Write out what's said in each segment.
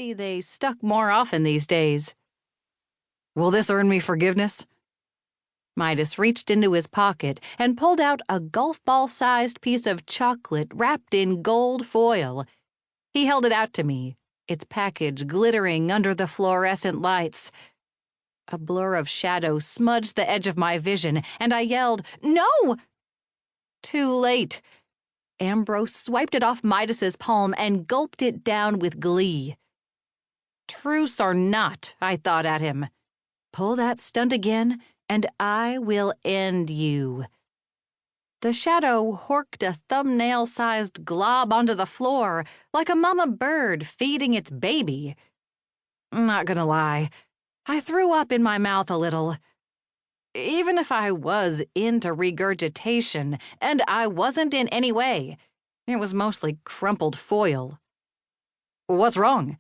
Maybe they stuck more often these days. Will this earn me forgiveness? Midas reached into his pocket and pulled out a golf ball-sized piece of chocolate wrapped in gold foil. He held it out to me, its package glittering under the fluorescent lights. A blur of shadow smudged the edge of my vision, and I yelled, "No!" Too late. Ambrose swiped it off Midas's palm and gulped it down with glee. Truce or not, I thought at him. Pull that stunt again, and I will end you. The shadow horked a thumbnail-sized glob onto the floor like a mama bird feeding its baby. Not gonna lie, I threw up in my mouth a little. Even if I was into regurgitation, and I wasn't in any way, it was mostly crumpled foil. What's wrong?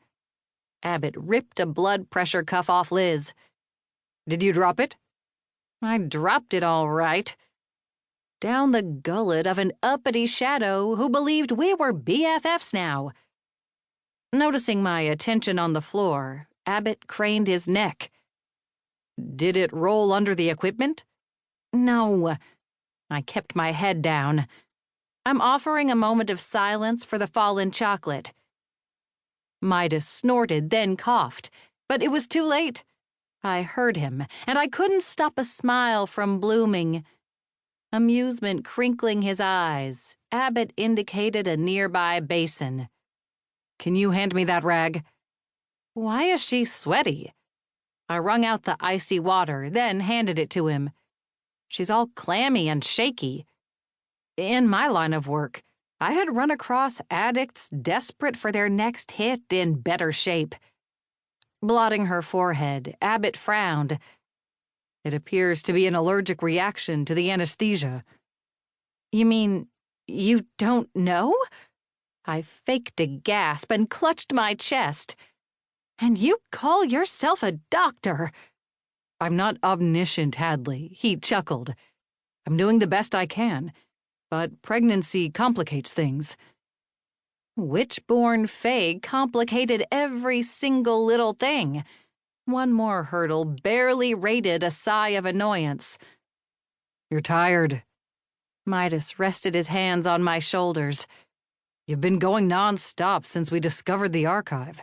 Abbott ripped a blood pressure cuff off Liz. Did you drop it? I dropped it all right. Down the gullet of an uppity shadow who believed we were BFFs now. Noticing my attention on the floor, Abbott craned his neck. Did it roll under the equipment? No. I kept my head down. I'm offering a moment of silence for the fallen chocolate. Midas snorted, then coughed, but it was too late. I heard him, and I couldn't stop a smile from blooming. Amusement crinkling his eyes, Abbott indicated a nearby basin. Can you hand me that rag? Why is she sweaty? I wrung out the icy water, then handed it to him. She's all clammy and shaky. In my line of work, I had run across addicts desperate for their next hit in better shape. Blotting her forehead, Abbott frowned. It appears to be an allergic reaction to the anesthesia. You mean, you don't know? I faked a gasp and clutched my chest. And you call yourself a doctor? I'm not omniscient, Hadley, he chuckled. I'm doing the best I can, but pregnancy complicates things. Witch-born Fae complicated every single little thing. One more hurdle barely rated a sigh of annoyance. You're tired. Midas rested his hands on my shoulders. You've been going non-stop since we discovered the archive.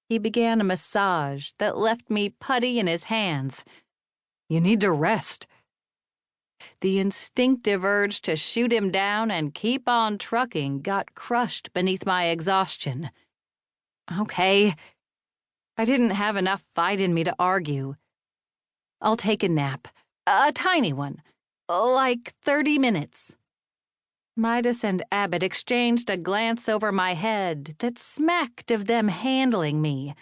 He began a massage that left me putty in his hands. You need to rest. The instinctive urge to shoot him down and keep on trucking got crushed beneath my exhaustion. Okay. I didn't have enough fight in me to argue. I'll take a nap. A tiny one. Like 30 minutes. Midas and Abbott exchanged a glance over my head that smacked of them handling me.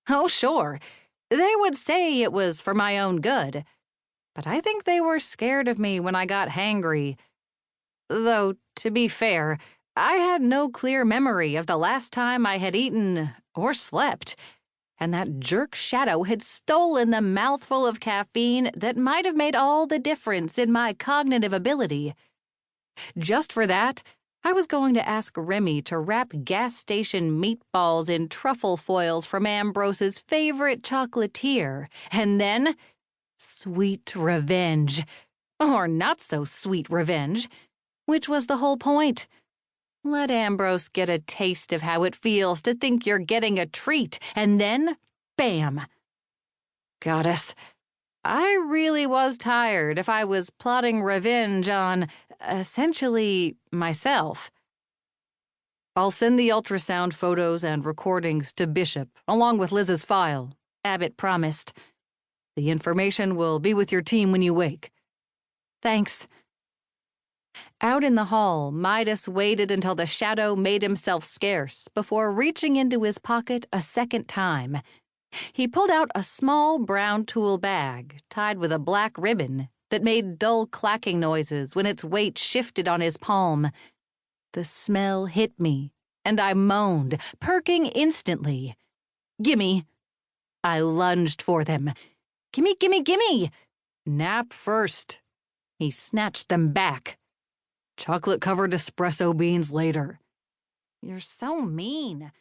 Oh, sure. They would say it was for my own good. But I think they were scared of me when I got hangry. Though, to be fair, I had no clear memory of the last time I had eaten or slept, and that jerk shadow had stolen the mouthful of caffeine that might have made all the difference in my cognitive ability. Just for that, I was going to ask Remy to wrap gas station meatballs in truffle foils from Ambrose's favorite chocolatier, and then sweet revenge. Or not so sweet revenge, which was the whole point. Let Ambrose get a taste of how it feels to think you're getting a treat, and then, bam. Goddess, I really was tired if I was plotting revenge on, essentially, myself. I'll send the ultrasound photos and recordings to Bishop, along with Liz's file, Abbott promised. The information will be with your team when you wake. Thanks. Out in the hall, Midas waited until the shadow made himself scarce before reaching into his pocket a second time. He pulled out a small brown tool bag tied with a black ribbon that made dull clacking noises when its weight shifted on his palm. The smell hit me, and I moaned, perking instantly. Gimme! I lunged for them. Gimme, gimme, gimme! Nap first. He snatched them back. Chocolate-covered espresso beans later. You're so mean.